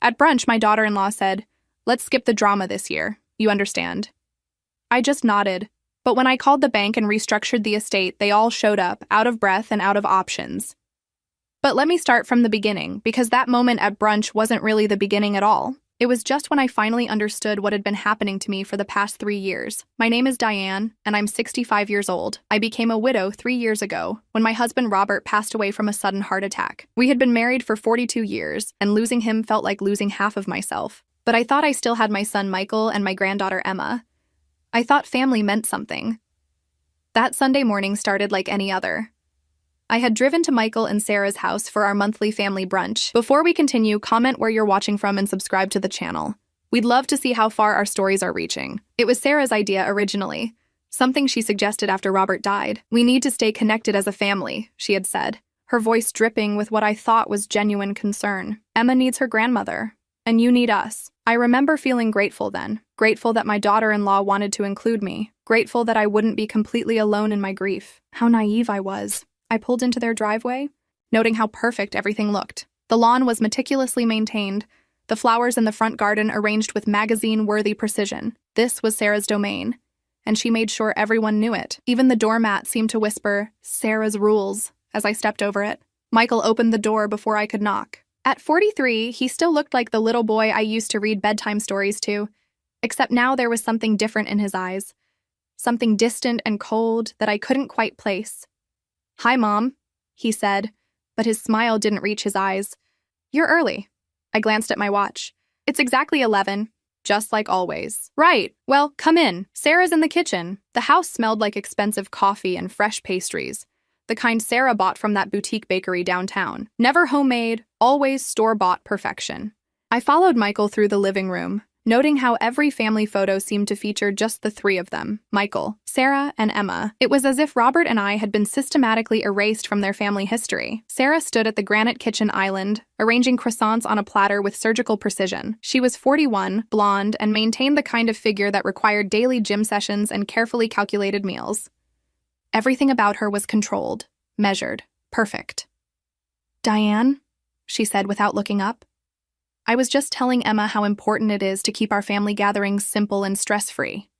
At brunch, my daughter-in-law said, "Let's skip the drama this year. You understand?" I just nodded. But when I called the bank and restructured the estate, they all showed up, out of breath and out of options. But let me start from the beginning, because that moment at brunch wasn't really the beginning at all. It was just when I finally understood what had been happening to me for the past 3 years. My name is Diane, and I'm 65 years old. I became a widow 3 years ago, when my husband Robert passed away from a sudden heart attack. We had been married for 42 years, and losing him felt like losing half of myself. But I thought I still had my son Michael and my granddaughter Emma. I thought family meant something. That Sunday morning started like any other. I had driven to Michael and Sarah's house for our monthly family brunch. Before we continue, comment where you're watching from and subscribe to the channel. We'd love to see how far our stories are reaching. It was Sarah's idea originally, something she suggested after Robert died. "We need to stay connected as a family," she had said, her voice dripping with what I thought was genuine concern. "Emma needs her grandmother, and you need us." I remember feeling grateful then, grateful that my daughter-in-law wanted to include me, grateful that I wouldn't be completely alone in my grief. How naive I was. I pulled into their driveway, noting how perfect everything looked. The lawn was meticulously maintained, the flowers in the front garden arranged with magazine-worthy precision. This was Sarah's domain, and she made sure everyone knew it. Even the doormat seemed to whisper, "Sarah's rules," as I stepped over it. Michael opened the door before I could knock. At 43, he still looked like the little boy I used to read bedtime stories to, except now there was something different in his eyes, something distant and cold that I couldn't quite place. "Hi, Mom," he said, but his smile didn't reach his eyes. "You're early." I glanced at my watch. "It's exactly 11, just like always." "Right, well, come in. Sarah's in the kitchen." The house smelled like expensive coffee and fresh pastries, the kind Sarah bought from that boutique bakery downtown. Never homemade, always store-bought perfection. I followed Michael through the living room, noting how every family photo seemed to feature just the three of them, Michael, Sarah, and Emma. It was as if Robert and I had been systematically erased from their family history. Sarah stood at the granite kitchen island, arranging croissants on a platter with surgical precision. She was 41, blonde, and maintained the kind of figure that required daily gym sessions and carefully calculated meals. Everything about her was controlled, measured, perfect. "Diane?" she said without looking up. "I was just telling Emma how important it is to keep our family gatherings simple and stress-free."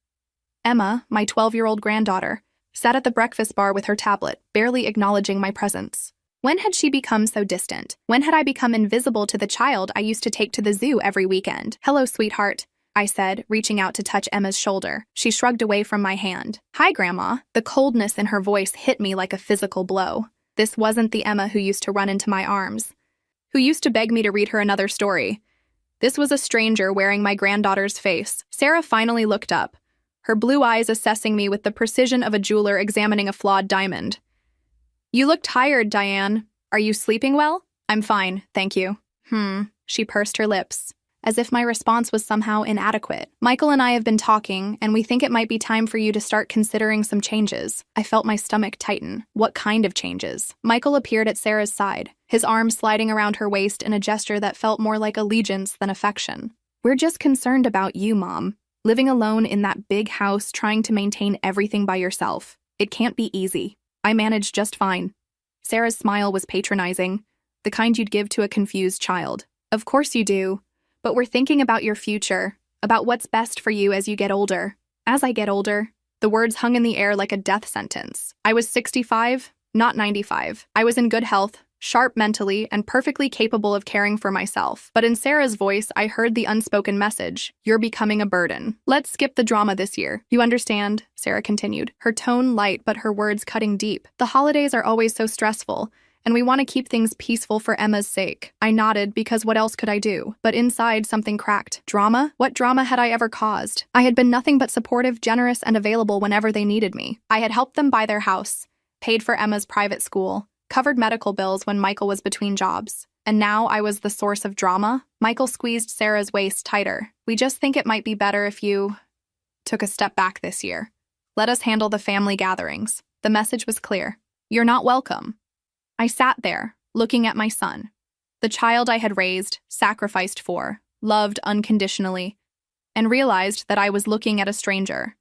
Emma, my 12-year-old granddaughter, sat at the breakfast bar with her tablet, barely acknowledging my presence. When had she become so distant? When had I become invisible to the child I used to take to the zoo every weekend? "Hello, sweetheart," I said, reaching out to touch Emma's shoulder. She shrugged away from my hand. "Hi, Grandma." The coldness in her voice hit me like a physical blow. This wasn't the Emma who used to run into my arms, who used to beg me to read her another story. This was a stranger wearing my granddaughter's face. Sarah finally looked up, her blue eyes assessing me with the precision of a jeweler examining a flawed diamond. "You look tired, Diane. Are you sleeping well?" "I'm fine, thank you." She pursed her lips, as if my response was somehow inadequate. "Michael and I have been talking, and we think it might be time for you to start considering some changes." I felt my stomach tighten. What kind of changes? Michael appeared at Sarah's side, his arm sliding around her waist in a gesture that felt more like allegiance than affection. "We're just concerned about you, Mom. Living alone in that big house, trying to maintain everything by yourself. It can't be easy." I managed just fine. Sarah's smile was patronizing, the kind you'd give to a confused child. "Of course you do. But we're thinking about your future, about what's best for you as you get older." As I get older, the words hung in the air like a death sentence. I was 65, not 95. I was in good health, sharp mentally, and perfectly capable of caring for myself. But in Sarah's voice, I heard the unspoken message: "You're becoming a burden. Let's skip the drama this year. You understand?" Sarah continued, her tone light but her words cutting deep. "The holidays are always so stressful, and we want to keep things peaceful for Emma's sake." I nodded because what else could I do? But inside, something cracked. Drama? What drama had I ever caused? I had been nothing but supportive, generous, and available whenever they needed me. I had helped them buy their house, paid for Emma's private school, covered medical bills when Michael was between jobs. And now I was the source of drama? Michael squeezed Sarah's waist tighter. "We just think it might be better if you took a step back this year. Let us handle the family gatherings." The message was clear. "You're not welcome." I sat there, looking at my son, the child I had raised, sacrificed for, loved unconditionally, and realized that I was looking at a stranger.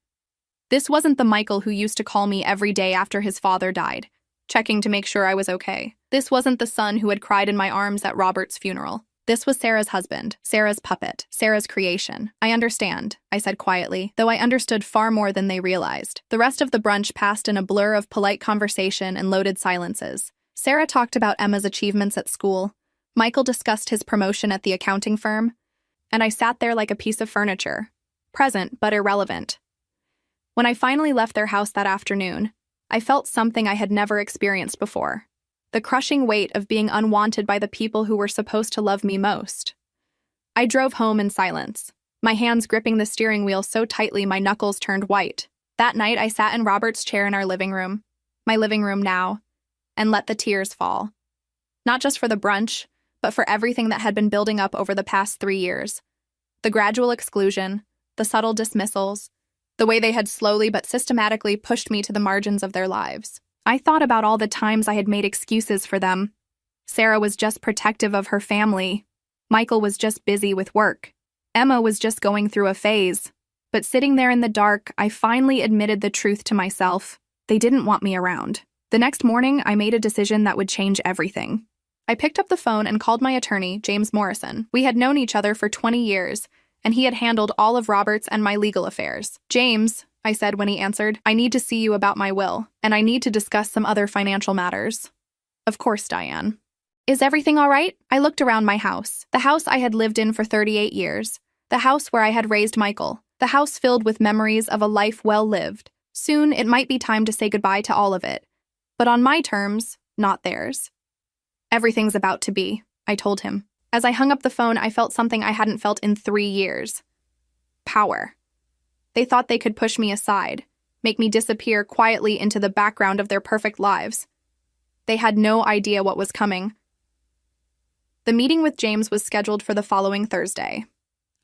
This wasn't the Michael who used to call me every day after his father died, checking to make sure I was okay. This wasn't the son who had cried in my arms at Robert's funeral. This was Sarah's husband, Sarah's puppet, Sarah's creation. I understand, I said quietly, though I understood far more than they realized. The rest of the brunch passed in a blur of polite conversation and loaded silences. Sarah talked about Emma's achievements at school. Michael discussed his promotion at the accounting firm. And I sat there like a piece of furniture, present but irrelevant. When I finally left their house that afternoon, I felt something I had never experienced before. The crushing weight of being unwanted by the people who were supposed to love me most. I drove home in silence, my hands gripping the steering wheel so tightly my knuckles turned white. That night, I sat in Robert's chair in our living room, my living room now, and let the tears fall. Not just for the brunch, but for everything that had been building up over the past 3 years. The gradual exclusion, the subtle dismissals, the way they had slowly but systematically pushed me to the margins of their lives. I thought about all the times I had made excuses for them. Sarah was just protective of her family. Michael was just busy with work. Emma was just going through a phase. But sitting there in the dark, I finally admitted the truth to myself. They didn't want me around. The next morning, I made a decision that would change everything. I picked up the phone and called my attorney, James Morrison. We had known each other for 20 years, and he had handled all of Robert's and my legal affairs. "James," I said when he answered, "I need to see you about my will, and I need to discuss some other financial matters." "Of course, Diane." "Is everything all right?" I looked around my house, the house I had lived in for 38 years, the house where I had raised Michael, the house filled with memories of a life well lived. Soon, it might be time to say goodbye to all of it, but on my terms, not theirs. "Everything's about to be," I told him. As I hung up the phone, I felt something I hadn't felt in 3 years. Power. They thought they could push me aside, make me disappear quietly into the background of their perfect lives. They had no idea what was coming. The meeting with James was scheduled for the following Thursday.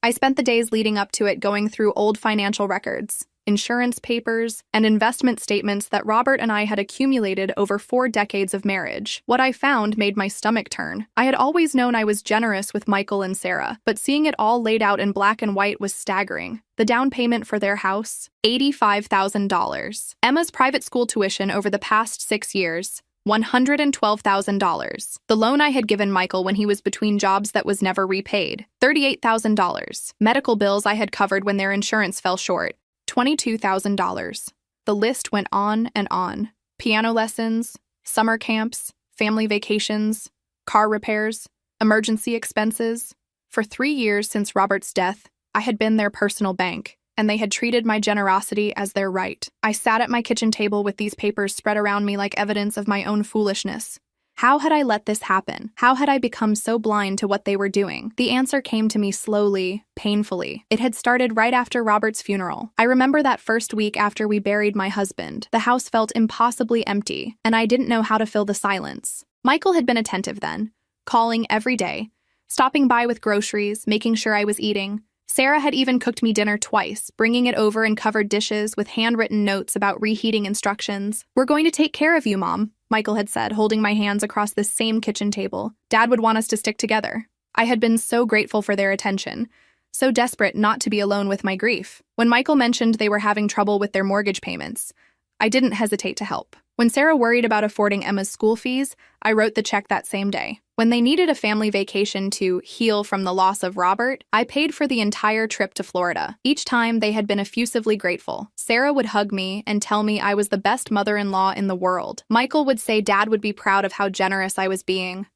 I spent the days leading up to it going through old financial records, insurance papers, and investment statements that Robert and I had accumulated over 4 decades of marriage. What I found made my stomach turn. I had always known I was generous with Michael and Sarah, but seeing it all laid out in black and white was staggering. The down payment for their house, $85,000. Emma's private school tuition over the past 6 years, $112,000. The loan I had given Michael when he was between jobs that was never repaid, $38,000. Medical bills I had covered when their insurance fell short, $22,000. The list went on and on. Piano lessons, summer camps, family vacations, car repairs, emergency expenses. For 3 years since Robert's death, I had been their personal bank, and they had treated my generosity as their right. I sat at my kitchen table with these papers spread around me like evidence of my own foolishness. How had I let this happen? How had I become so blind to what they were doing? The answer came to me slowly, painfully. It had started right after Robert's funeral. I remember that first week after we buried my husband. The house felt impossibly empty, and I didn't know how to fill the silence. Michael had been attentive then, calling every day, stopping by with groceries, making sure I was eating. Sarah had even cooked me dinner twice, bringing it over in covered dishes with handwritten notes about reheating instructions. "We're going to take care of you, Mom," Michael had said, holding my hands across this same kitchen table. "Dad would want us to stick together." I had been so grateful for their attention, so desperate not to be alone with my grief. When Michael mentioned they were having trouble with their mortgage payments, I didn't hesitate to help. When Sarah worried about affording Emma's school fees, I wrote the check that same day. When they needed a family vacation to heal from the loss of Robert, I paid for the entire trip to Florida. Each time, they had been effusively grateful. Sarah would hug me and tell me I was the best mother-in-law in the world. Michael would say Dad would be proud of how generous I was being.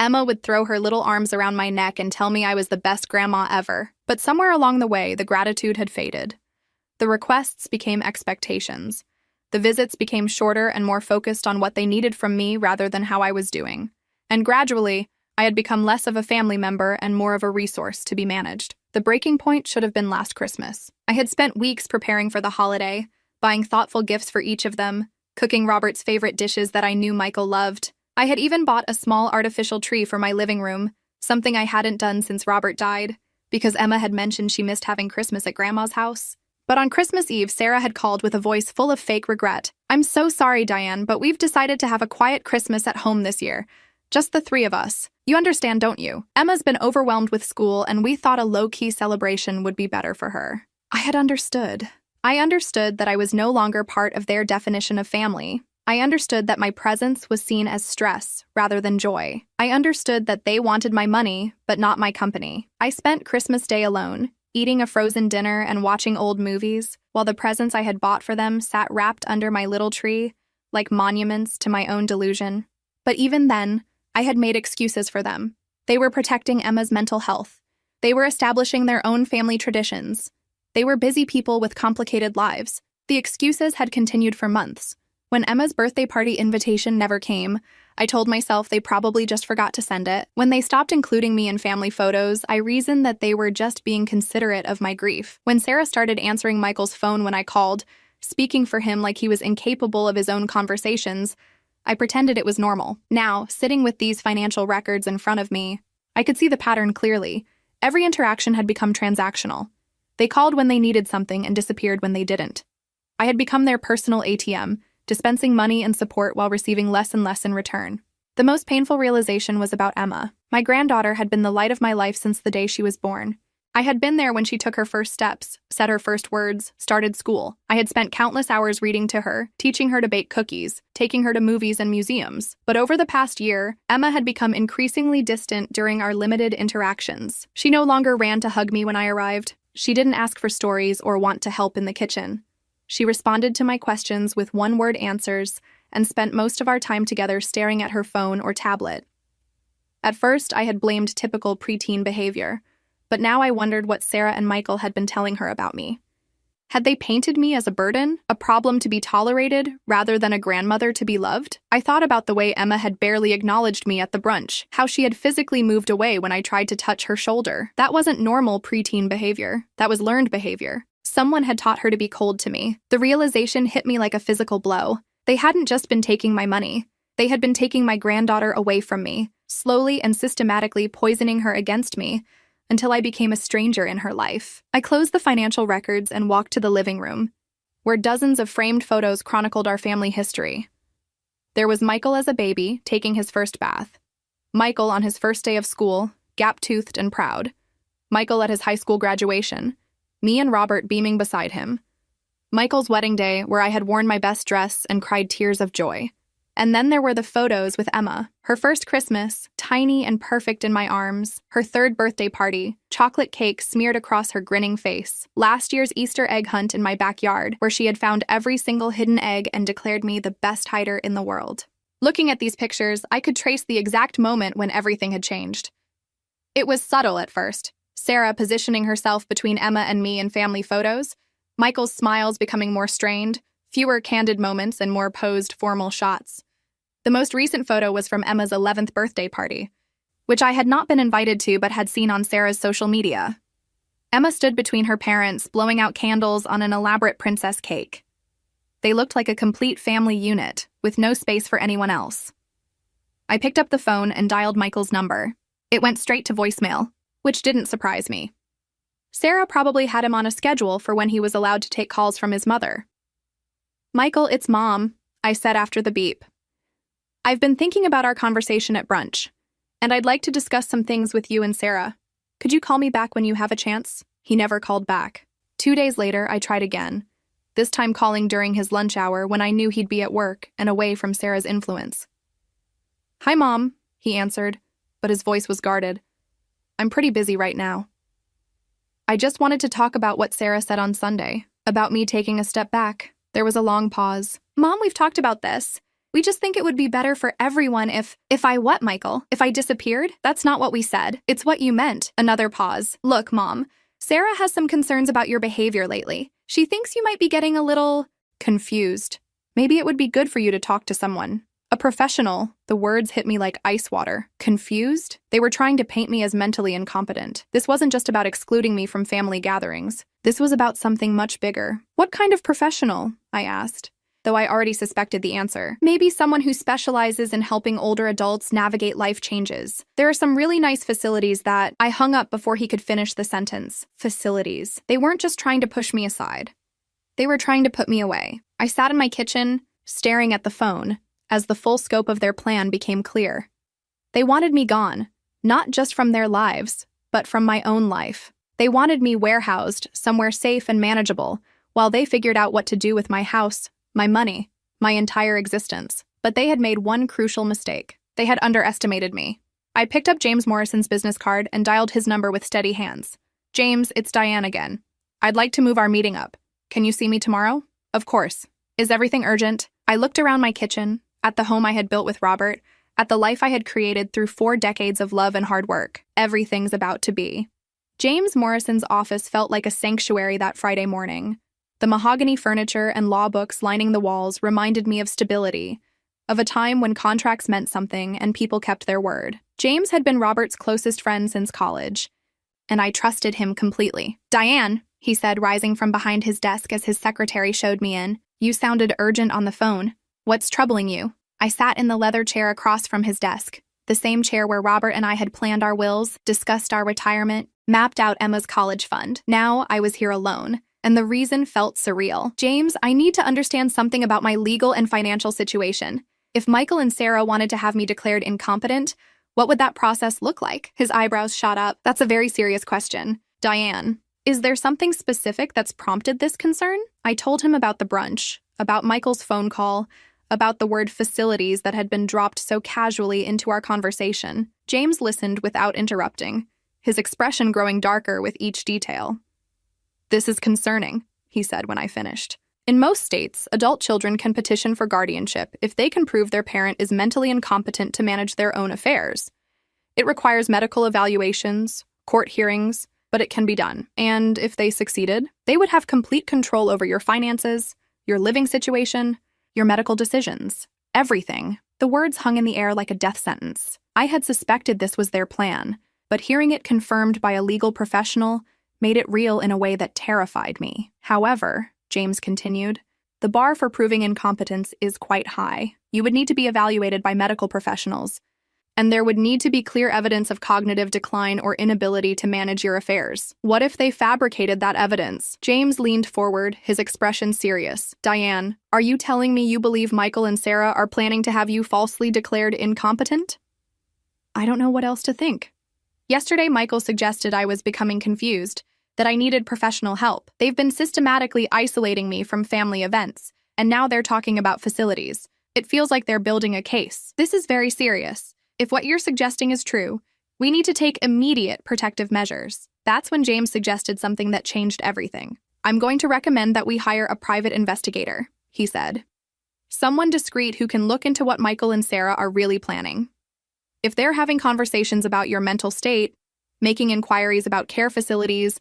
Emma would throw her little arms around my neck and tell me I was the best grandma ever. But somewhere along the way, the gratitude had faded. The requests became expectations. The visits became shorter and more focused on what they needed from me rather than how I was doing. And gradually, I had become less of a family member and more of a resource to be managed. The breaking point should have been last Christmas. I had spent weeks preparing for the holiday, buying thoughtful gifts for each of them, cooking Robert's favorite dishes that I knew Michael loved. I had even bought a small artificial tree for my living room, something I hadn't done since Robert died, because Emma had mentioned she missed having Christmas at Grandma's house. But on Christmas Eve, Sarah had called with a voice full of fake regret. "I'm so sorry, Diane, but we've decided to have a quiet Christmas at home this year. Just the 3 of us. You understand, don't you? Emma's been overwhelmed with school, and we thought a low-key celebration would be better for her." I had understood. I understood that I was no longer part of their definition of family. I understood that my presence was seen as stress rather than joy. I understood that they wanted my money, but not my company. I spent Christmas Day alone, eating a frozen dinner and watching old movies, while the presents I had bought for them sat wrapped under my little tree, like monuments to my own delusion. But even then, I had made excuses for them. They were protecting Emma's mental health. They were establishing their own family traditions. They were busy people with complicated lives. The excuses had continued for months. When Emma's birthday party invitation never came, I told myself they probably just forgot to send it. When they stopped including me in family photos, I reasoned that they were just being considerate of my grief. When Sarah started answering Michael's phone when I called, speaking for him like he was incapable of his own conversations, I pretended it was normal. Now, sitting with these financial records in front of me, I could see the pattern clearly. Every interaction had become transactional. They called when they needed something and disappeared when they didn't. I had become their personal ATM, dispensing money and support while receiving less and less in return. The most painful realization was about Emma. My granddaughter had been the light of my life since the day she was born. I had been there when she took her first steps, said her first words, started school. I had spent countless hours reading to her, teaching her to bake cookies, taking her to movies and museums. But over the past year, Emma had become increasingly distant during our limited interactions. She no longer ran to hug me when I arrived. She didn't ask for stories or want to help in the kitchen. She responded to my questions with one-word answers and spent most of our time together staring at her phone or tablet. At first, I had blamed typical preteen behavior, but now I wondered what Sarah and Michael had been telling her about me. Had they painted me as a burden, a problem to be tolerated, rather than a grandmother to be loved? I thought about the way Emma had barely acknowledged me at the brunch, how she had physically moved away when I tried to touch her shoulder. That wasn't normal preteen behavior. That was learned behavior. Someone had taught her to be cold to me. The realization hit me like a physical blow. They hadn't just been taking my money. They had been taking my granddaughter away from me, slowly and systematically poisoning her against me, until I became a stranger in her life. I closed the financial records and walked to the living room, where dozens of framed photos chronicled our family history. There was Michael as a baby, taking his first bath. Michael on his first day of school, gap-toothed and proud. Michael at his high school graduation. Me and Robert beaming beside him. Michael's wedding day, where I had worn my best dress and cried tears of joy. And then there were the photos with Emma. Her first Christmas, tiny and perfect in my arms. Her third birthday party, chocolate cake smeared across her grinning face. Last year's Easter egg hunt in my backyard, where she had found every single hidden egg and declared me the best hider in the world. Looking at these pictures, I could trace the exact moment when everything had changed. It was subtle at first. Sarah positioning herself between Emma and me in family photos, Michael's smiles becoming more strained, fewer candid moments and more posed formal shots. The most recent photo was from Emma's 11th birthday party, which I had not been invited to but had seen on Sarah's social media. Emma stood between her parents, blowing out candles on an elaborate princess cake. They looked like a complete family unit, with no space for anyone else. I picked up the phone and dialed Michael's number. It went straight to voicemail, which didn't surprise me. Sarah probably had him on a schedule for when he was allowed to take calls from his mother. "Michael, it's Mom," I said after the beep. "I've been thinking about our conversation at brunch, and I'd like to discuss some things with you and Sarah. Could you call me back when you have a chance?" He never called back. 2 days later, I tried again, this time calling during his lunch hour when I knew he'd be at work and away from Sarah's influence. "Hi, Mom," he answered, but his voice was guarded. "I'm pretty busy right now. I just wanted to talk about what Sarah said on Sunday, about me taking a step back." There was a long pause. "Mom, we've talked about this. We just think it would be better for everyone if I what, Michael? If I disappeared? That's not what we said. It's what you meant." Another pause. "Look, Mom, Sarah has some concerns about your behavior lately. She thinks you might be getting a little confused. Maybe it would be good for you to talk to someone. A professional." The words hit me like ice water. Confused? They were trying to paint me as mentally incompetent. This wasn't just about excluding me from family gatherings. This was about something much bigger. "What kind of professional?" I asked, though I already suspected the answer. "Maybe someone who specializes in helping older adults navigate life changes. There are some really nice facilities that—" I hung up before he could finish the sentence. Facilities. They weren't just trying to push me aside. They were trying to put me away. I sat in my kitchen, staring at the phone, as the full scope of their plan became clear. They wanted me gone, not just from their lives, but from my own life. They wanted me warehoused, somewhere safe and manageable, while they figured out what to do with my house, my money, my entire existence. But they had made one crucial mistake. They had underestimated me. I picked up James Morrison's business card and dialed his number with steady hands. James, it's Diane again. I'd like to move our meeting up. Can you see me tomorrow? Of course. Is everything urgent? I looked around my kitchen, at the home I had built with Robert, at the life I had created through 4 decades of love and hard work. Everything's about to be. James Morrison's office felt like a sanctuary that Friday morning. The mahogany furniture and law books lining the walls reminded me of stability, of a time when contracts meant something and people kept their word. James had been Robert's closest friend since college, and I trusted him completely. Diane, he said, rising from behind his desk as his secretary showed me in, you sounded urgent on the phone. What's troubling you? I sat in the leather chair across from his desk, the same chair where Robert and I had planned our wills, discussed our retirement, mapped out Emma's college fund. Now I was here alone, and the reason felt surreal. James, I need to understand something about my legal and financial situation. If Michael and Sarah wanted to have me declared incompetent, what would that process look like? His eyebrows shot up. That's a very serious question. Diane, is there something specific that's prompted this concern? I told him about the brunch, about Michael's phone call, about the word facilities that had been dropped so casually into our conversation. James listened without interrupting, his expression growing darker with each detail. This is concerning, he said when I finished. In most states, adult children can petition for guardianship if they can prove their parent is mentally incompetent to manage their own affairs. It requires medical evaluations, court hearings, but it can be done. And if they succeeded, they would have complete control over your finances, your living situation, your medical decisions, everything. The words hung in the air like a death sentence. I had suspected this was their plan, but hearing it confirmed by a legal professional made it real in a way that terrified me. However, James continued, the bar for proving incompetence is quite high. You would need to be evaluated by medical professionals, and there would need to be clear evidence of cognitive decline or inability to manage your affairs. What if they fabricated that evidence? James leaned forward, his expression serious. Diane, are you telling me you believe Michael and Sarah are planning to have you falsely declared incompetent? I don't know what else to think. Yesterday, Michael suggested I was becoming confused, that I needed professional help. They've been systematically isolating me from family events, and now they're talking about facilities. It feels like they're building a case. This is very serious. If what you're suggesting is true, we need to take immediate protective measures. That's when James suggested something that changed everything. I'm going to recommend that we hire a private investigator, he said. Someone discreet who can look into what Michael and Sarah are really planning. If they're having conversations about your mental state, making inquiries about care facilities,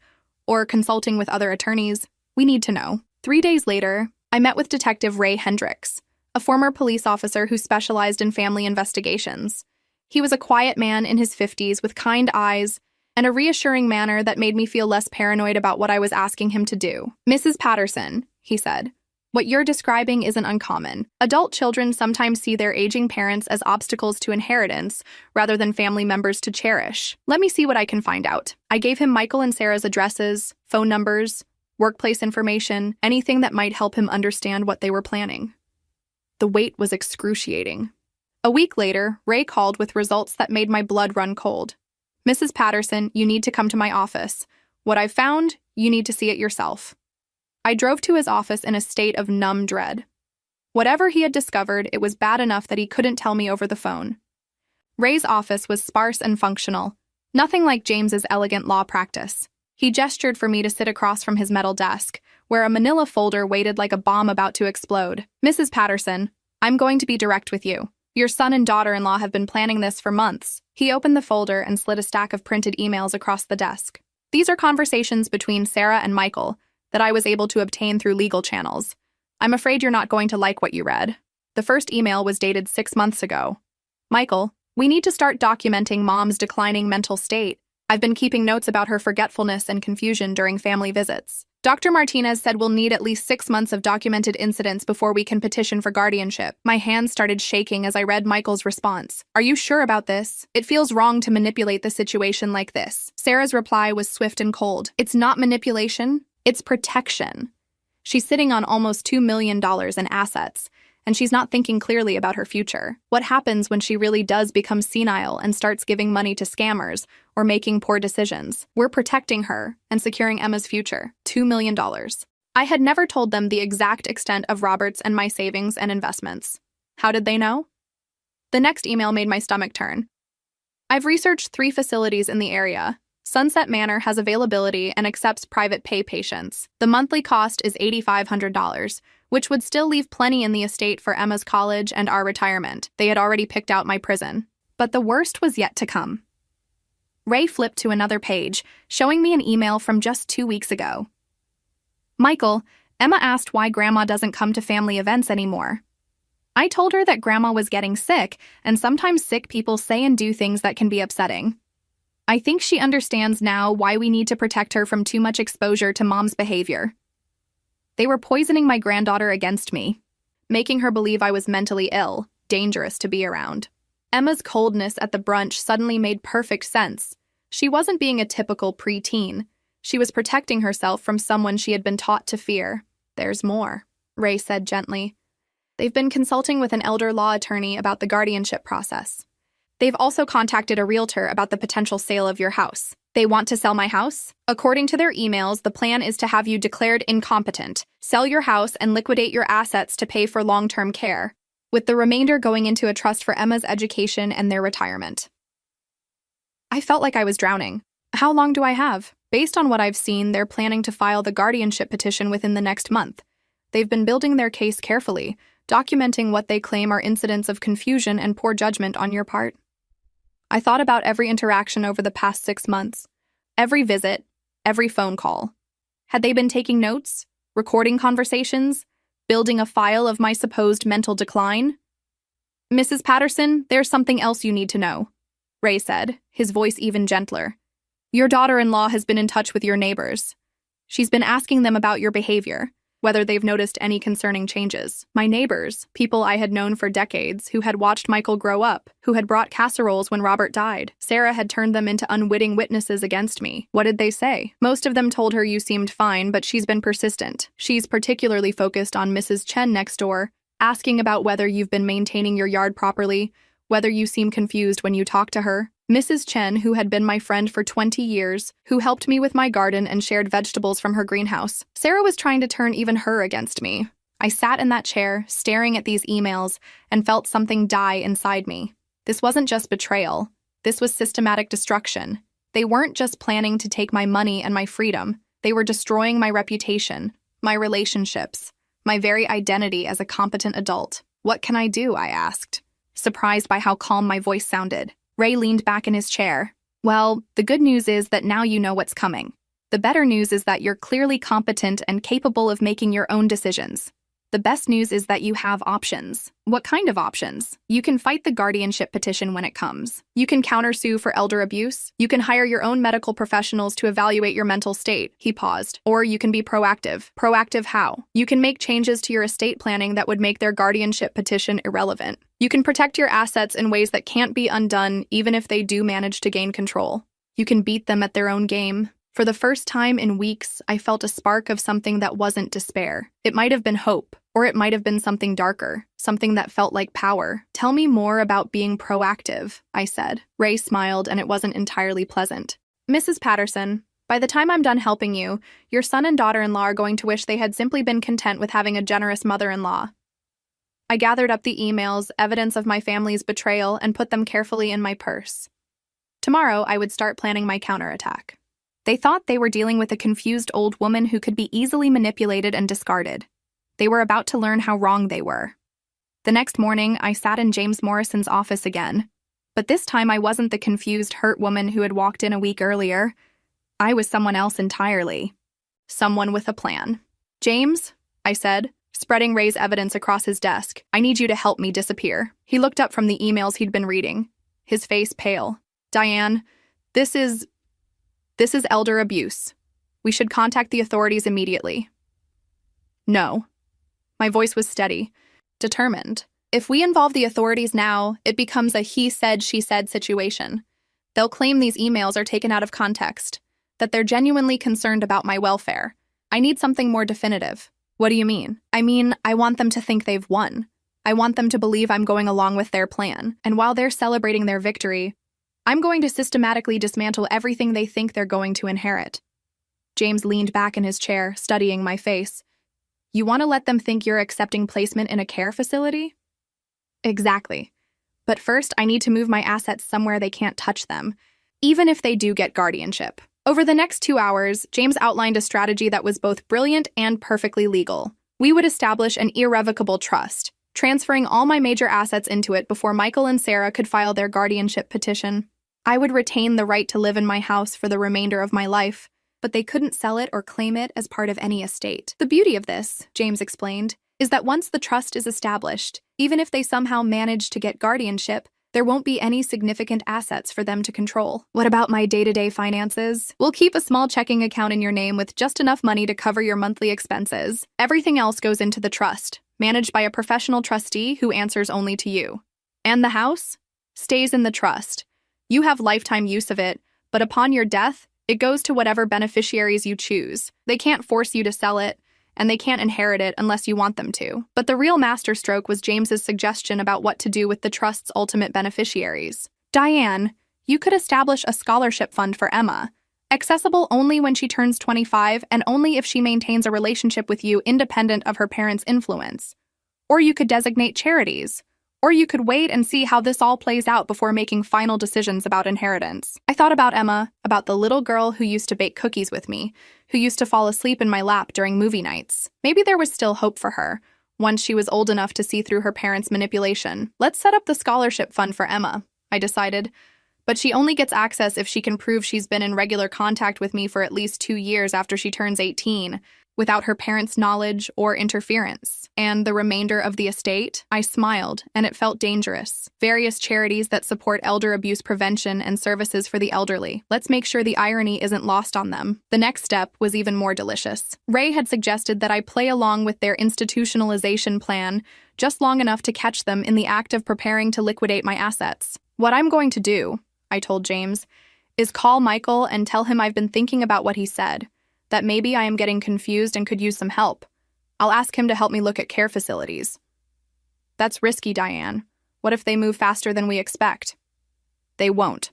or consulting with other attorneys, we need to know. 3 days later, I met with Detective Ray Hendricks, a former police officer who specialized in family investigations. He was a quiet man in his 50s with kind eyes and a reassuring manner that made me feel less paranoid about what I was asking him to do. Mrs. Patterson, he said, what you're describing isn't uncommon. Adult children sometimes see their aging parents as obstacles to inheritance rather than family members to cherish. Let me see what I can find out. I gave him Michael and Sarah's addresses, phone numbers, workplace information, anything that might help him understand what they were planning. The wait was excruciating. A week later, Ray called with results that made my blood run cold. Mrs. Patterson, you need to come to my office. What I've found, you need to see it yourself. I drove to his office in a state of numb dread. Whatever he had discovered, it was bad enough that he couldn't tell me over the phone. Ray's office was sparse and functional, nothing like James's elegant law practice. He gestured for me to sit across from his metal desk, where a manila folder waited like a bomb about to explode. Mrs. Patterson, I'm going to be direct with you. Your son and daughter-in-law have been planning this for months. He opened the folder and slid a stack of printed emails across the desk. These are conversations between Sarah and Michael that I was able to obtain through legal channels. I'm afraid you're not going to like what you read. The first email was dated 6 months ago. Michael, we need to start documenting Mom's declining mental state. I've been keeping notes about her forgetfulness and confusion during family visits. Dr. Martinez said we'll need at least 6 months of documented incidents before we can petition for guardianship. My hands started shaking as I read Michael's response. Are you sure about this? It feels wrong to manipulate the situation like this. Sarah's reply was swift and cold. It's not manipulation, it's protection. She's sitting on almost $2 million in assets, and she's not thinking clearly about her future. What happens when she really does become senile and starts giving money to scammers or making poor decisions? We're protecting her and securing Emma's future. $2 million. I had never told them the exact extent of Robert's and my savings and investments. How did they know? The next email made my stomach turn. I've researched 3 facilities in the area. Sunset Manor has availability and accepts private pay patients. The monthly cost is $8,500, which would still leave plenty in the estate for Emma's college and our retirement. They had already picked out my prison. But the worst was yet to come. Ray flipped to another page, showing me an email from just 2 weeks ago. Michael, Emma asked why Grandma doesn't come to family events anymore. I told her that Grandma was getting sick, and sometimes sick people say and do things that can be upsetting. I think she understands now why we need to protect her from too much exposure to Mom's behavior. They were poisoning my granddaughter against me, making her believe I was mentally ill, dangerous to be around. Emma's coldness at the brunch suddenly made perfect sense. She wasn't being a typical preteen. She was protecting herself from someone she had been taught to fear. There's more, Ray said gently. They've been consulting with an elder law attorney about the guardianship process. They've also contacted a realtor about the potential sale of your house. They want to sell my house? According to their emails, the plan is to have you declared incompetent, sell your house, and liquidate your assets to pay for long-term care, with the remainder going into a trust for Emma's education and their retirement. I felt like I was drowning. How long do I have? Based on what I've seen, they're planning to file the guardianship petition within the next month. They've been building their case carefully, documenting what they claim are incidents of confusion and poor judgment on your part. I thought about every interaction over the past 6 months, every visit, every phone call. Had they been taking notes, recording conversations, building a file of my supposed mental decline? Mrs. Patterson, there's something else you need to know, Ray said, his voice even gentler. Your daughter-in-law has been in touch with your neighbors. She's been asking them about your behavior, whether they've noticed any concerning changes. My neighbors, people I had known for decades, who had watched Michael grow up, who had brought casseroles when Robert died. Sarah had turned them into unwitting witnesses against me. What did they say? Most of them told her you seemed fine, but she's been persistent. She's particularly focused on Mrs. Chen next door, asking about whether you've been maintaining your yard properly, whether you seem confused when you talk to her. Mrs. Chen, who had been my friend for 20 years, who helped me with my garden and shared vegetables from her greenhouse. Sarah was trying to turn even her against me. I sat in that chair, staring at these emails, and felt something die inside me. This wasn't just betrayal. This was systematic destruction. They weren't just planning to take my money and my freedom. They were destroying my reputation, my relationships, my very identity as a competent adult. What can I do? I asked, surprised by how calm my voice sounded. Ray leaned back in his chair. Well, the good news is that now you know what's coming. The better news is that you're clearly competent and capable of making your own decisions. The best news is that you have options. What kind of options? You can fight the guardianship petition when it comes. You can countersue for elder abuse. You can hire your own medical professionals to evaluate your mental state. He paused. Or you can be proactive. Proactive how? You can make changes to your estate planning that would make their guardianship petition irrelevant. You can protect your assets in ways that can't be undone even if they do manage to gain control. You can beat them at their own game. For the first time in weeks, I felt a spark of something that wasn't despair. It might have been hope, or it might have been something darker, something that felt like power. Tell me more about being proactive, I said. Ray smiled, and it wasn't entirely pleasant. Mrs. Patterson, by the time I'm done helping you, your son and daughter-in-law are going to wish they had simply been content with having a generous mother-in-law. I gathered up the emails, evidence of my family's betrayal, and put them carefully in my purse. Tomorrow, I would start planning my counterattack. They thought they were dealing with a confused old woman who could be easily manipulated and discarded. They were about to learn how wrong they were. The next morning, I sat in James Morrison's office again. But this time I wasn't the confused, hurt woman who had walked in a week earlier. I was someone else entirely. Someone with a plan. James, I said, spreading Ray's evidence across his desk. I need you to help me disappear. He looked up from the emails he'd been reading, his face pale. Diane, this is elder abuse. We should contact the authorities immediately. No. My voice was steady, determined. If we involve the authorities now, it becomes a he said, she said situation. They'll claim these emails are taken out of context, that they're genuinely concerned about my welfare. I need something more definitive. What do you mean? I mean, I want them to think they've won. I want them to believe I'm going along with their plan. And while they're celebrating their victory, I'm going to systematically dismantle everything they think they're going to inherit. James leaned back in his chair, studying my face. You want to let them think you're accepting placement in a care facility? Exactly. But first, I need to move my assets somewhere they can't touch them, even if they do get guardianship. Over the next 2 hours, James outlined a strategy that was both brilliant and perfectly legal. We would establish an irrevocable trust, transferring all my major assets into it before Michael and Sarah could file their guardianship petition. I would retain the right to live in my house for the remainder of my life, but they couldn't sell it or claim it as part of any estate. The beauty of this, James explained, is that once the trust is established, even if they somehow manage to get guardianship, there won't be any significant assets for them to control. What about my day-to-day finances? We'll keep a small checking account in your name with just enough money to cover your monthly expenses. Everything else goes into the trust, managed by a professional trustee who answers only to you. And the house stays in the trust. You have lifetime use of it, but upon your death, it goes to whatever beneficiaries you choose. They can't force you to sell it, and they can't inherit it unless you want them to. But the real masterstroke was James's suggestion about what to do with the trust's ultimate beneficiaries. Diane, you could establish a scholarship fund for Emma, accessible only when she turns 25 and only if she maintains a relationship with you independent of her parents' influence. Or you could designate charities. Or you could wait and see how this all plays out before making final decisions about inheritance. I thought about Emma, about the little girl who used to bake cookies with me, who used to fall asleep in my lap during movie nights. Maybe there was still hope for her, once she was old enough to see through her parents' manipulation. Let's set up the scholarship fund for Emma, I decided. But she only gets access if she can prove she's been in regular contact with me for at least 2 years after she turns 18, without her parents' knowledge or interference. And the remainder of the estate? I smiled, and it felt dangerous. Various charities that support elder abuse prevention and services for the elderly. Let's make sure the irony isn't lost on them. The next step was even more delicious. Ray had suggested that I play along with their institutionalization plan just long enough to catch them in the act of preparing to liquidate my assets. What I'm going to do, I told James, is call Michael and tell him I've been thinking about what he said, that maybe I am getting confused and could use some help. I'll ask him to help me look at care facilities. That's risky, Diane. What if they move faster than we expect? They won't.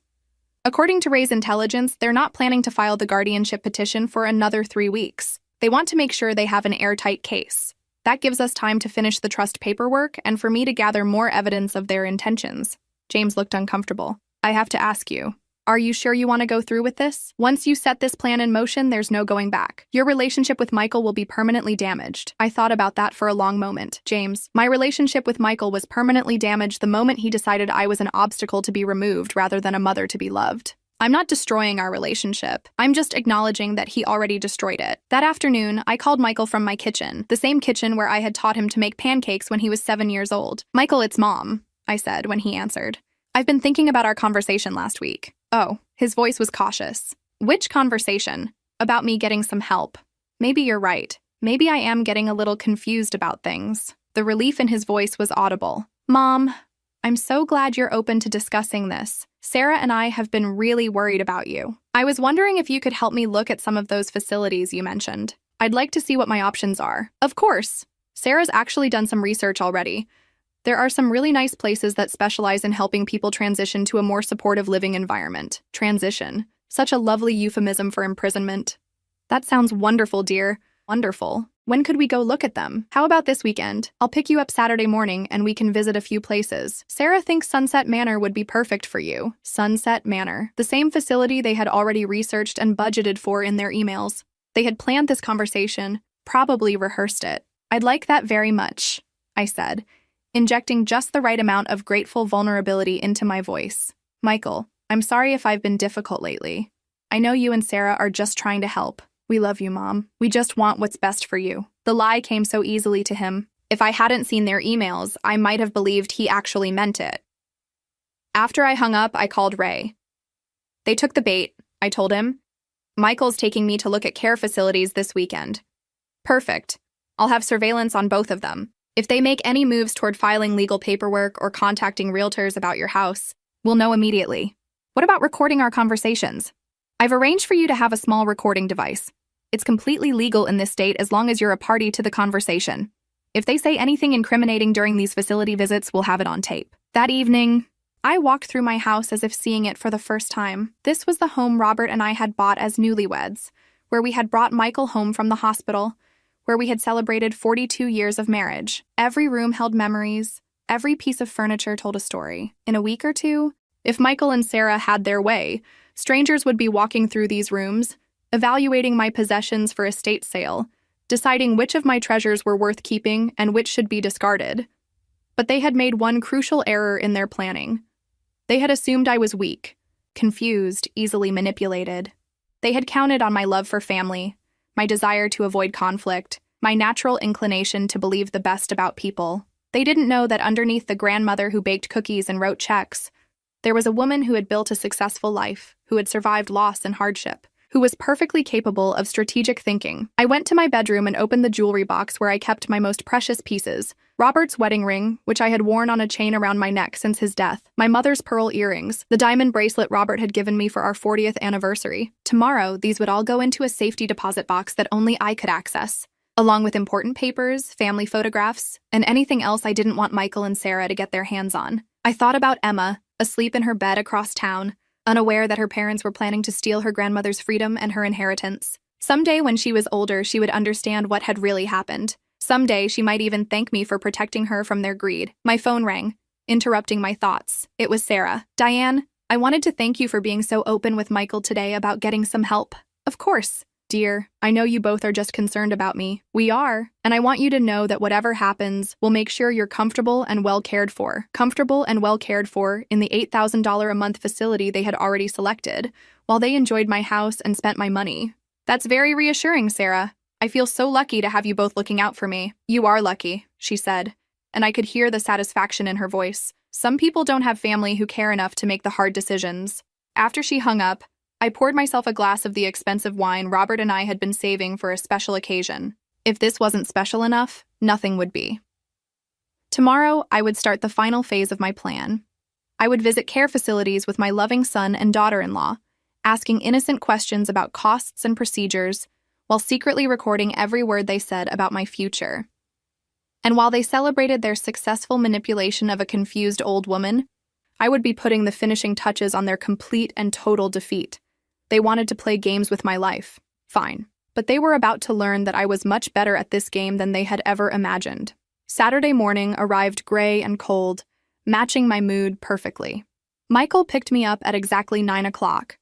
According to Ray's intelligence, they're not planning to file the guardianship petition for another 3 weeks. They want to make sure they have an airtight case. That gives us time to finish the trust paperwork and for me to gather more evidence of their intentions. James looked uncomfortable. I have to ask you. Are you sure you want to go through with this? Once you set this plan in motion, there's no going back. Your relationship with Michael will be permanently damaged. I thought about that for a long moment. James, my relationship with Michael was permanently damaged the moment he decided I was an obstacle to be removed rather than a mother to be loved. I'm not destroying our relationship. I'm just acknowledging that he already destroyed it. That afternoon, I called Michael from my kitchen, the same kitchen where I had taught him to make pancakes when he was 7 years old. Michael, it's Mom, I said when he answered. I've been thinking about our conversation last week. Oh, his voice was cautious. Which conversation? About me getting some help. Maybe you're right. Maybe I am getting a little confused about things. The relief in his voice was audible. Mom, I'm so glad you're open to discussing this. Sarah and I have been really worried about you. I was wondering if you could help me look at some of those facilities you mentioned. I'd like to see what my options are. Of course. Sarah's actually done some research already. There are some really nice places that specialize in helping people transition to a more supportive living environment. Transition. Such a lovely euphemism for imprisonment. That sounds wonderful, dear. Wonderful. When could we go look at them? How about this weekend? I'll pick you up Saturday morning and we can visit a few places. Sarah thinks Sunset Manor would be perfect for you. Sunset Manor. The same facility they had already researched and budgeted for in their emails. They had planned this conversation, probably rehearsed it. I'd like that very much, I said, injecting just the right amount of grateful vulnerability into my voice. Michael, I'm sorry if I've been difficult lately. I know you and Sarah are just trying to help. We love you, Mom. We just want what's best for you. The lie came so easily to him. If I hadn't seen their emails, I might have believed he actually meant it. After I hung up, I called Ray. They took the bait, I told him. Michael's taking me to look at care facilities this weekend. Perfect. I'll have surveillance on both of them. If they make any moves toward filing legal paperwork or contacting realtors about your house, we'll know immediately. What about recording our conversations? I've arranged for you to have a small recording device. It's completely legal in this state as long as you're a party to the conversation. If they say anything incriminating during these facility visits, we'll have it on tape. That evening, I walked through my house as if seeing it for the first time. This was the home Robert and I had bought as newlyweds, where we had brought Michael home from the hospital, where we had celebrated 42 years of marriage. Every room held memories. Every piece of furniture told a story. In a week or two, if Michael and Sarah had their way, strangers would be walking through these rooms, evaluating my possessions for estate sale, deciding which of my treasures were worth keeping and which should be discarded. But they had made one crucial error in their planning. They had assumed I was weak, confused, easily manipulated. They had counted on my love for family, my desire to avoid conflict, my natural inclination to believe the best about people. They didn't know that underneath the grandmother who baked cookies and wrote checks, there was a woman who had built a successful life, who had survived loss and hardship, who was perfectly capable of strategic thinking. I went to my bedroom and opened the jewelry box where I kept my most precious pieces: Robert's wedding ring, which I had worn on a chain around my neck since his death, my mother's pearl earrings, the diamond bracelet Robert had given me for our 40th anniversary. Tomorrow, these would all go into a safety deposit box that only I could access, along with important papers, family photographs, and anything else I didn't want Michael and Sarah to get their hands on. I thought about Emma, asleep in her bed across town, unaware that her parents were planning to steal her grandmother's freedom and her inheritance. Someday when she was older, she would understand what had really happened. Someday she might even thank me for protecting her from their greed. My phone rang, interrupting my thoughts. It was Sarah. "Diane, I wanted to thank you for being so open with Michael today about getting some help." "Of course. Dear, I know you both are just concerned about me." "We are, and I want you to know that whatever happens, we'll make sure you're comfortable and well cared for." Comfortable and well cared for in the $8,000 a month facility they had already selected, while they enjoyed my house and spent my money. "That's very reassuring, Sarah. I feel so lucky to have you both looking out for me." "You are lucky," she said, and I could hear the satisfaction in her voice. Some people don't have family who care enough to make the hard decisions. After she hung up, I poured myself a glass of the expensive wine Robert and I had been saving for a special occasion. If this wasn't special enough, nothing would be. Tomorrow, I would start the final phase of my plan. I would visit care facilities with my loving son and daughter-in-law, asking innocent questions about costs and procedures, while secretly recording every word they said about my future. And while they celebrated their successful manipulation of a confused old woman, I would be putting the finishing touches on their complete and total defeat. They wanted to play games with my life. Fine. But they were about to learn that I was much better at this game than they had ever imagined. Saturday morning arrived gray and cold, matching my mood perfectly. Michael picked me up at exactly 9 o'clock,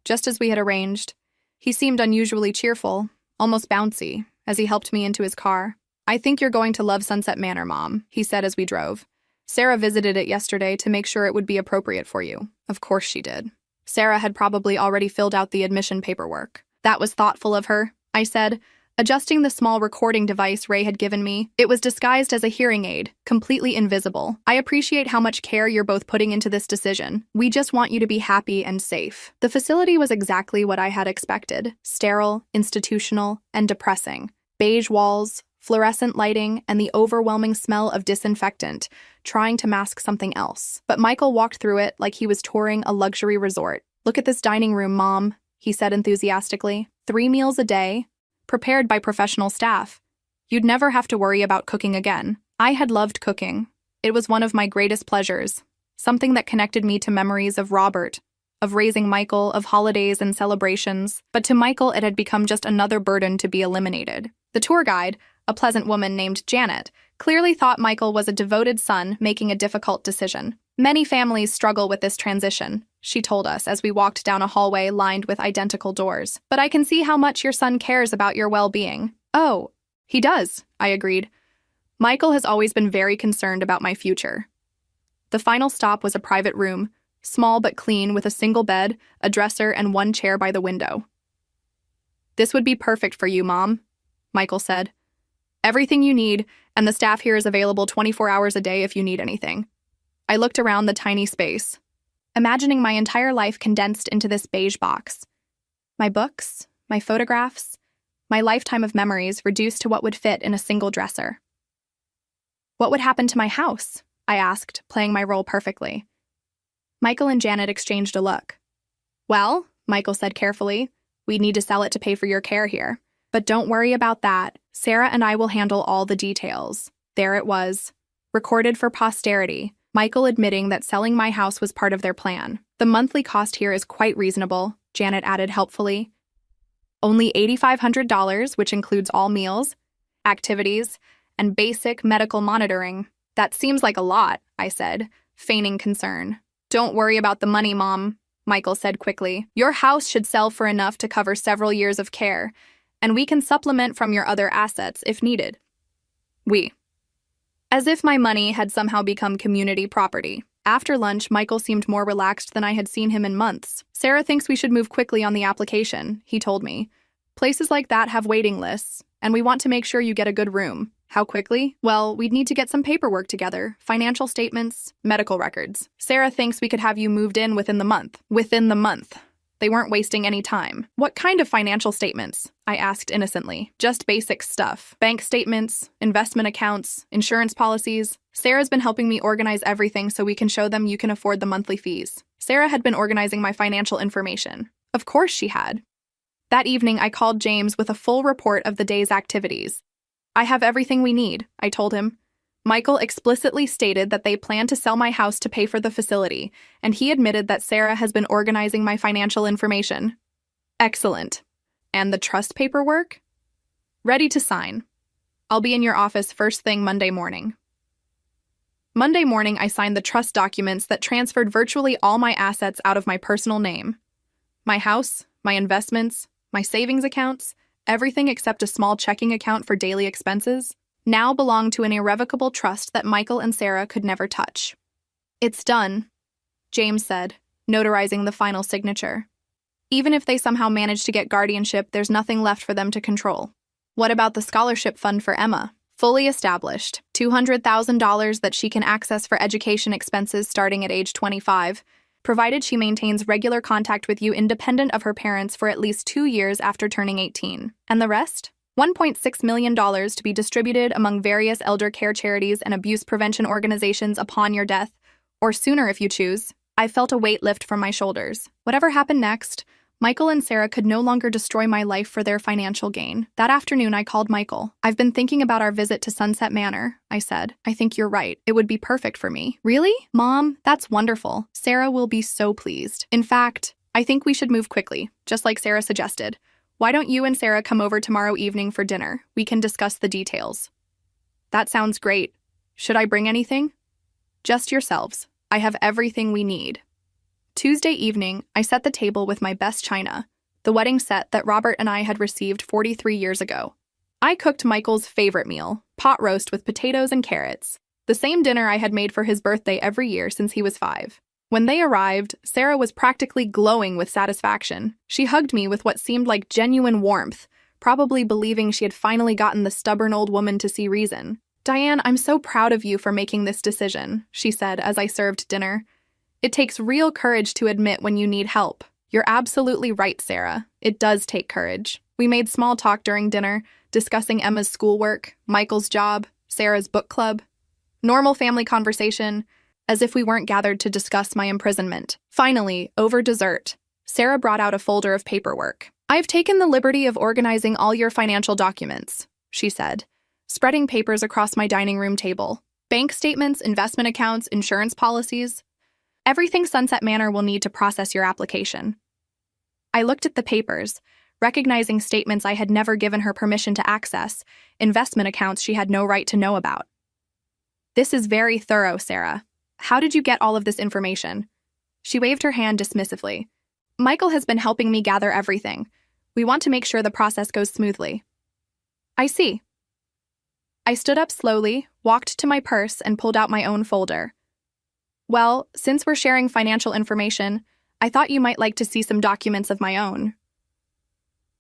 just as we had arranged. He seemed unusually cheerful, almost bouncy, as he helped me into his car. "I think you're going to love Sunset Manor, Mom," he said as we drove. "Sarah visited it yesterday to make sure it would be appropriate for you." Of course she did. Sarah had probably already filled out the admission paperwork. "That was thoughtful of her," I said, adjusting the small recording device Ray had given me. It was disguised as a hearing aid, completely invisible. "I appreciate how much care you're both putting into this decision. We just want you to be happy and safe." The facility was exactly what I had expected: sterile, institutional, and depressing. Beige walls, fluorescent lighting, and the overwhelming smell of disinfectant, trying to mask something else. But Michael walked through it like he was touring a luxury resort. "Look at this dining room, Mom," he said enthusiastically. 3 meals a day, prepared by professional staff. You'd never have to worry about cooking again. I had loved cooking. It was one of my greatest pleasures, something that connected me to memories of Robert, of raising Michael, of holidays and celebrations. But to Michael, it had become just another burden to be eliminated. The tour guide, a pleasant woman named Janet, clearly thought Michael was a devoted son making a difficult decision. "Many families struggle with this transition," she told us as we walked down a hallway lined with identical doors. "But I can see how much your son cares about your well-being." "Oh, he does," I agreed. Michael has always been very concerned about my future. The final stop was a private room, small but clean, with a single bed, a dresser, and one chair by the window. "This would be perfect for you, Mom," Michael said. "Everything you need, and the staff here is available 24 hours a day if you need anything." I looked around the tiny space, imagining my entire life condensed into this beige box. My books, my photographs, my lifetime of memories reduced to what would fit in a single dresser. "What would happen to my house?" I asked, playing my role perfectly. Michael and Janet exchanged a look. "Well," Michael said carefully, "we'd need to sell it to pay for your care here. But don't worry about that. Sarah and I will handle all the details." There it was, recorded for posterity, Michael admitting that selling my house was part of their plan. "The monthly cost here is quite reasonable," Janet added helpfully. "Only $8,500, which includes all meals. activities, and basic medical monitoring. That seems like a lot, I said, feigning concern. Don't worry about the money, Mom, Michael said quickly. Your house should sell for enough to cover several years of care, and we can supplement from your other assets if needed. As if my money had somehow become community property. After lunch, Michael seemed more relaxed than I had seen him in months. Sarah thinks we should move quickly on the application, he told me. Places like that have waiting lists, and we want to make sure you get a good room. How quickly? Well, we'd need to get some paperwork together, financial statements, medical records. Sarah thinks we could have you moved in within the month. Within the month. They weren't wasting any time. What kind of financial statements? I asked innocently. Just basic stuff. Bank statements, investment accounts, insurance policies. Sarah's been helping me organize everything so we can show them you can afford the monthly fees. Sarah had been organizing my financial information. Of course she had. That evening, I called James with a full report of the day's activities. I have everything we need, I told him. Michael explicitly stated that they plan to sell my house to pay for the facility, and he admitted that Sarah has been organizing my financial information. Excellent. And the trust paperwork? Ready to sign. I'll be in your office first thing Monday morning. Monday morning, I signed the trust documents that transferred virtually all my assets out of my personal name. My house, my investments, my savings accounts, everything except a small checking account for daily expenses, now belonged to an irrevocable trust that Michael and Sarah could never touch. It's done, James said, notarizing the final signature. Even if they somehow manage to get guardianship, there's nothing left for them to control. What about the scholarship fund for Emma? Fully established, $200,000 that she can access for education expenses starting at age 25, provided she maintains regular contact with you independent of her parents for at least 2 years after turning 18. And the rest? $1.6 million to be distributed among various elder care charities and abuse prevention organizations upon your death, or sooner if you choose. I felt a weight lift from my shoulders. Whatever happened next, Michael and Sarah could no longer destroy my life for their financial gain. That afternoon, I called Michael. I've been thinking about our visit to Sunset Manor, I said. I think you're right. It would be perfect for me. Really? Mom, that's wonderful. Sarah will be so pleased. In fact, I think we should move quickly, just like Sarah suggested. Why don't you and Sarah come over tomorrow evening for dinner? We can discuss the details. That sounds great. Should I bring anything? Just yourselves. I have everything we need. Tuesday evening, I set the table with my best china, the wedding set that Robert and I had received 43 years ago. I cooked Michael's favorite meal, pot roast with potatoes and carrots, the same dinner I had made for his birthday every year since he was 5. When they arrived, Sarah was practically glowing with satisfaction. She hugged me with what seemed like genuine warmth, probably believing she had finally gotten the stubborn old woman to see reason. Diane, I'm so proud of you for making this decision, she said as I served dinner. It takes real courage to admit when you need help. You're absolutely right, Sarah. It does take courage. We made small talk during dinner, discussing Emma's schoolwork, Michael's job, Sarah's book club. Normal family conversation, as if we weren't gathered to discuss my imprisonment. Finally, over dessert, Sarah brought out a folder of paperwork. I've taken the liberty of organizing all your financial documents, she said, spreading papers across my dining room table. Bank statements, investment accounts, insurance policies. Everything Sunset Manor will need to process your application. I looked at the papers, recognizing statements I had never given her permission to access, investment accounts she had no right to know about. This is very thorough, Sarah. How did you get all of this information? She waved her hand dismissively. Michael has been helping me gather everything. We want to make sure the process goes smoothly. I see. I stood up slowly, walked to my purse, and pulled out my own folder. Well, since we're sharing financial information, I thought you might like to see some documents of my own.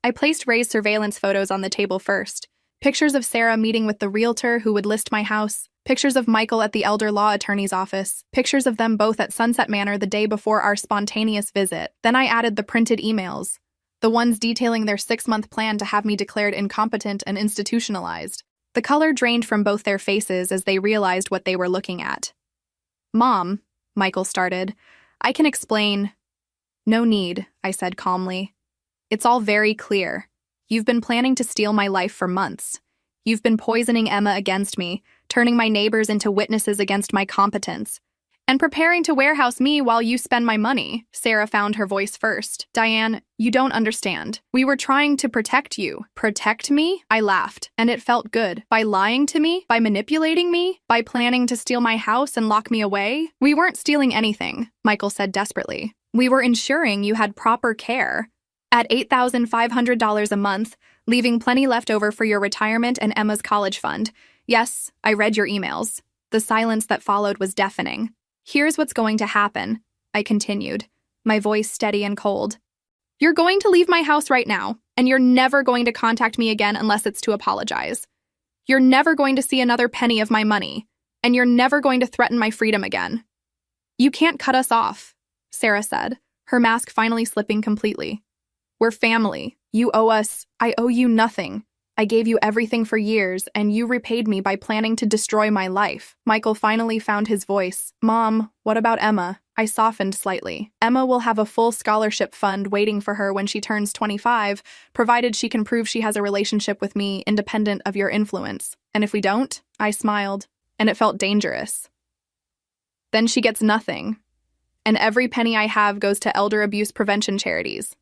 I placed Ray's surveillance photos on the table first. Pictures of Sarah meeting with the realtor who would list my house, pictures of Michael at the elder law attorney's office, pictures of them both at Sunset Manor the day before our spontaneous visit. Then I added the printed emails, the ones detailing their 6-month plan to have me declared incompetent and institutionalized. The color drained from both their faces as they realized what they were looking at. Mom, Michael started, I can explain. No need, I said calmly. It's all very clear. You've been planning to steal my life for months. You've been poisoning Emma against me, turning my neighbors into witnesses against my competence. And preparing to warehouse me while you spend my money. Sarah found her voice first. Diane, you don't understand. We were trying to protect you. Protect me? I laughed, and it felt good. By lying to me? By manipulating me? By planning to steal my house and lock me away? We weren't stealing anything, Michael said desperately. We were ensuring you had proper care. At $8,500 a month, leaving plenty left over for your retirement and Emma's college fund. Yes, I read your emails. The silence that followed was deafening. Here's what's going to happen, I continued, my voice steady and cold. You're going to leave my house right now, and you're never going to contact me again unless it's to apologize. You're never going to see another penny of my money, and you're never going to threaten my freedom again. You can't cut us off, Sarah said, her mask finally slipping completely. We're family. You owe us. I owe you nothing. I gave you everything for years, and you repaid me by planning to destroy my life. Michael finally found his voice. Mom, what about Emma? I softened slightly. Emma will have a full scholarship fund waiting for her when she turns 25, provided she can prove she has a relationship with me independent of your influence. And if we don't, I smiled, and it felt dangerous. Then she gets nothing, and every penny I have goes to elder abuse prevention charities.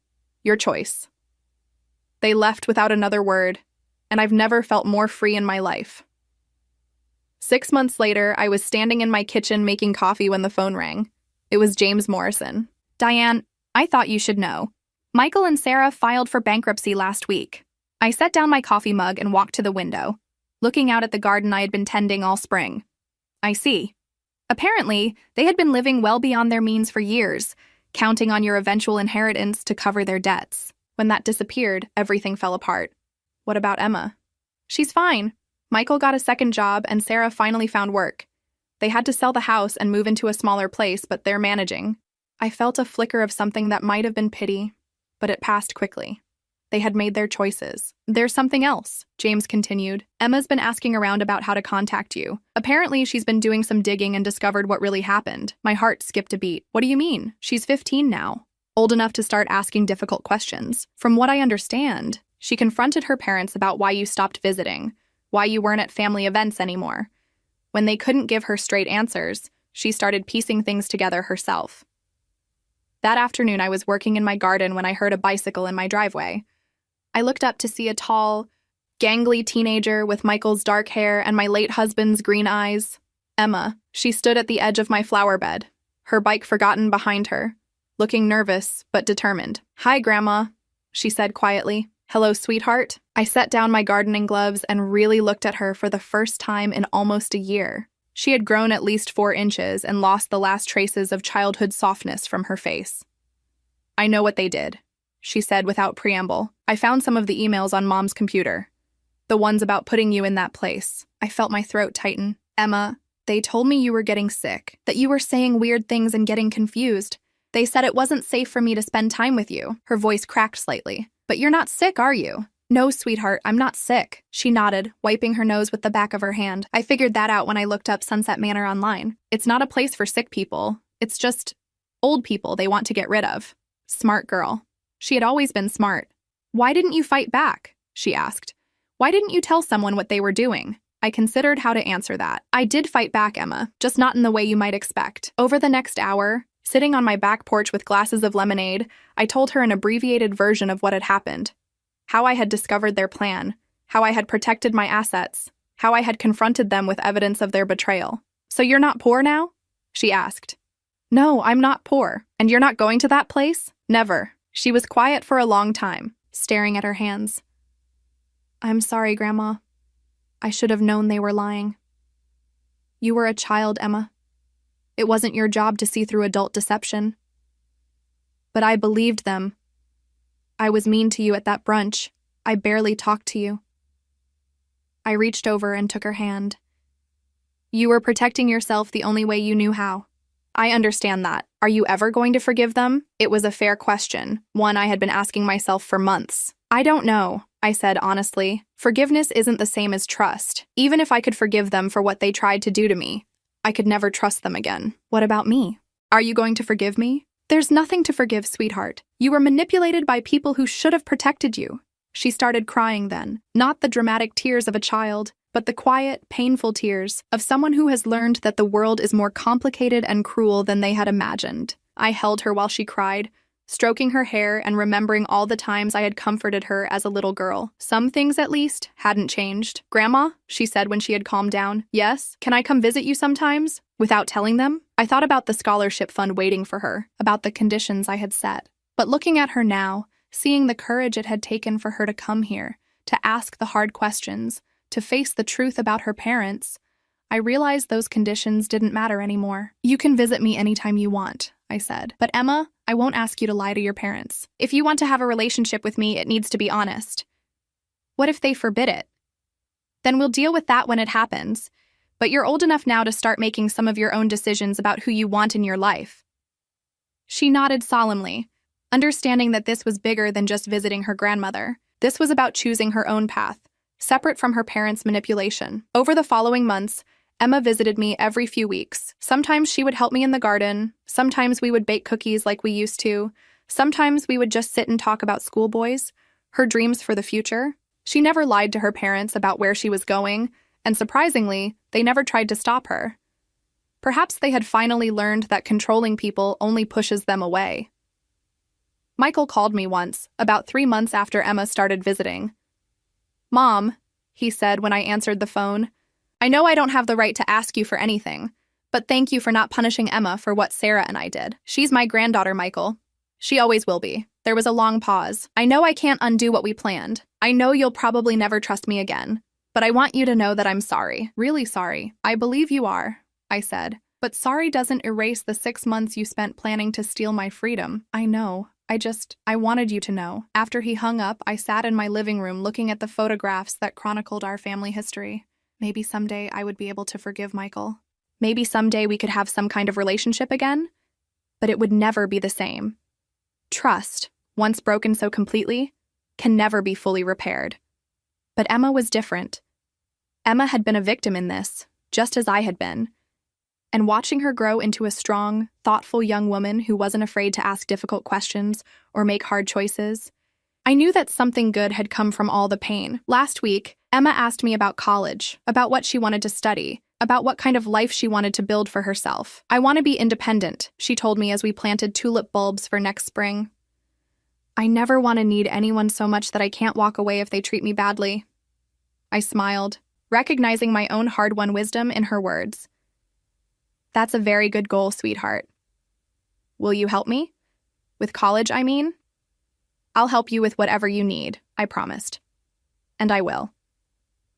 Your choice. They left without another word, and I've never felt more free in my life. 6 months later, I was standing in my kitchen making coffee when the phone rang. It was James Morrison. Diane, I thought you should know. Michael and Sarah filed for bankruptcy last week. I set down my coffee mug and walked to the window, looking out at the garden I had been tending all spring. I see. Apparently, they had been living well beyond their means for years, counting on your eventual inheritance to cover their debts. When that disappeared, everything fell apart. What about Emma? She's fine. Michael got a second job and Sarah finally found work. They had to sell the house and move into a smaller place, but they're managing. I felt a flicker of something that might have been pity, but it passed quickly. They had made their choices. There's something else, James continued. Emma's been asking around about how to contact you. Apparently, she's been doing some digging and discovered what really happened. My heart skipped a beat. What do you mean? She's 15 now. Old enough to start asking difficult questions. From what I understand, she confronted her parents about why you stopped visiting, why you weren't at family events anymore. When they couldn't give her straight answers, she started piecing things together herself. That afternoon, I was working in my garden when I heard a bicycle in my driveway. I looked up to see a tall, gangly teenager with Michael's dark hair and my late husband's green eyes. Emma. She stood at the edge of my flower bed, her bike forgotten behind her, looking nervous but determined. Hi, Grandma, she said quietly. Hello, sweetheart. I set down my gardening gloves and really looked at her for the first time in almost a year. She had grown at least 4 inches and lost the last traces of childhood softness from her face. I know what they did, she said without preamble. I found some of the emails on Mom's computer. The ones about putting you in that place. I felt my throat tighten. Emma, they told me you were getting sick, that you were saying weird things and getting confused. They said it wasn't safe for me to spend time with you. Her voice cracked slightly. But you're not sick, are you? No, sweetheart, I'm not sick. She nodded, wiping her nose with the back of her hand. I figured that out when I looked up Sunset Manor online. It's not a place for sick people. It's just old people they want to get rid of. Smart girl. She had always been smart. Why didn't you fight back? She asked. Why didn't you tell someone what they were doing? I considered how to answer that. I did fight back, Emma, just not in the way you might expect. Over the next hour, sitting on my back porch with glasses of lemonade, I told her an abbreviated version of what had happened. How I had discovered their plan, how I had protected my assets, how I had confronted them with evidence of their betrayal. So you're not poor now? She asked. No, I'm not poor. And you're not going to that place? Never. She was quiet for a long time, staring at her hands. I'm sorry, Grandma. I should have known they were lying. You were a child, Emma. It wasn't your job to see through adult deception. But I believed them. I was mean to you at that brunch. I barely talked to you. I reached over and took her hand. You were protecting yourself the only way you knew how. I understand that. Are you ever going to forgive them? It was a fair question, one I had been asking myself for months. I don't know, I said honestly. Forgiveness isn't the same as trust. Even if I could forgive them for what they tried to do to me, I could never trust them again. What about me? Are you going to forgive me? There's nothing to forgive, sweetheart. You were manipulated by people who should have protected you. She started crying then, not the dramatic tears of a child, but the quiet, painful tears of someone who has learned that the world is more complicated and cruel than they had imagined. I held her while she cried, stroking her hair and remembering all the times I had comforted her as a little girl. Some things, at least, hadn't changed. "Grandma," she said when she had calmed down. "Yes? Can I come visit you sometimes?" Without telling them, I thought about the scholarship fund waiting for her, about the conditions I had set. But looking at her now, seeing the courage it had taken for her to come here, to ask the hard questions, to face the truth about her parents, I realized those conditions didn't matter anymore. "You can visit me anytime you want," I said. "But Emma, I won't ask you to lie to your parents. If you want to have a relationship with me, it needs to be honest." "What if they forbid it?" "Then we'll deal with that when it happens. But you're old enough now to start making some of your own decisions about who you want in your life." She nodded solemnly, understanding that this was bigger than just visiting her grandmother. This was about choosing her own path, separate from her parents' manipulation. Over the following months, Emma visited me every few weeks. Sometimes she would help me in the garden. Sometimes we would bake cookies like we used to. Sometimes we would just sit and talk about schoolboys, her dreams for the future. She never lied to her parents about where she was going, and surprisingly, they never tried to stop her. Perhaps they had finally learned that controlling people only pushes them away. Michael called me once, about 3 months after Emma started visiting. "Mom," he said when I answered the phone, "I know I don't have the right to ask you for anything, but thank you for not punishing Emma for what Sarah and I did. She's my granddaughter, Michael. She always will be." There was a long pause. "I know I can't undo what we planned. I know you'll probably never trust me again, but I want you to know that I'm sorry. Really sorry." "I believe you are," I said. "But sorry doesn't erase the 6 months you spent planning to steal my freedom." "I know. I wanted you to know." After he hung up, I sat in my living room looking at the photographs that chronicled our family history. Maybe someday I would be able to forgive Michael. Maybe someday we could have some kind of relationship again. But it would never be the same. Trust, once broken so completely, can never be fully repaired. But Emma was different. Emma had been a victim in this, just as I had been. And watching her grow into a strong, thoughtful young woman who wasn't afraid to ask difficult questions or make hard choices, I knew that something good had come from all the pain. Last week, Emma asked me about college, about what she wanted to study, about what kind of life she wanted to build for herself. "I want to be independent," she told me as we planted tulip bulbs for next spring. "I never want to need anyone so much that I can't walk away if they treat me badly." I smiled, recognizing my own hard-won wisdom in her words. "That's a very good goal, sweetheart. Will you help me? With college, I mean?" "I'll help you with whatever you need," I promised. And I will.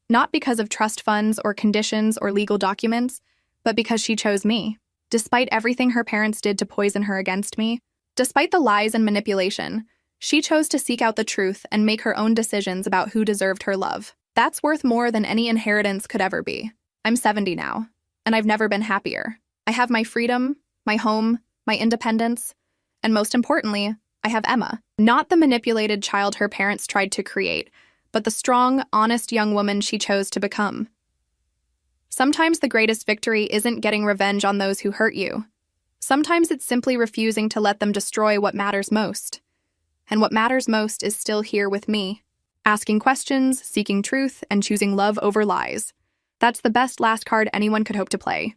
Not because of trust funds or conditions or legal documents, but because she chose me. Despite everything her parents did to poison her against me, despite the lies and manipulation, she chose to seek out the truth and make her own decisions about who deserved her love. That's worth more than any inheritance could ever be. I'm 70 now, and I've never been happier. I have my freedom, my home, my independence, and most importantly, I have Emma. Not the manipulated child her parents tried to create, but the strong, honest young woman she chose to become. Sometimes the greatest victory isn't getting revenge on those who hurt you. Sometimes it's simply refusing to let them destroy what matters most. And what matters most is still here with me, asking questions, seeking truth, and choosing love over lies. That's the best last card anyone could hope to play.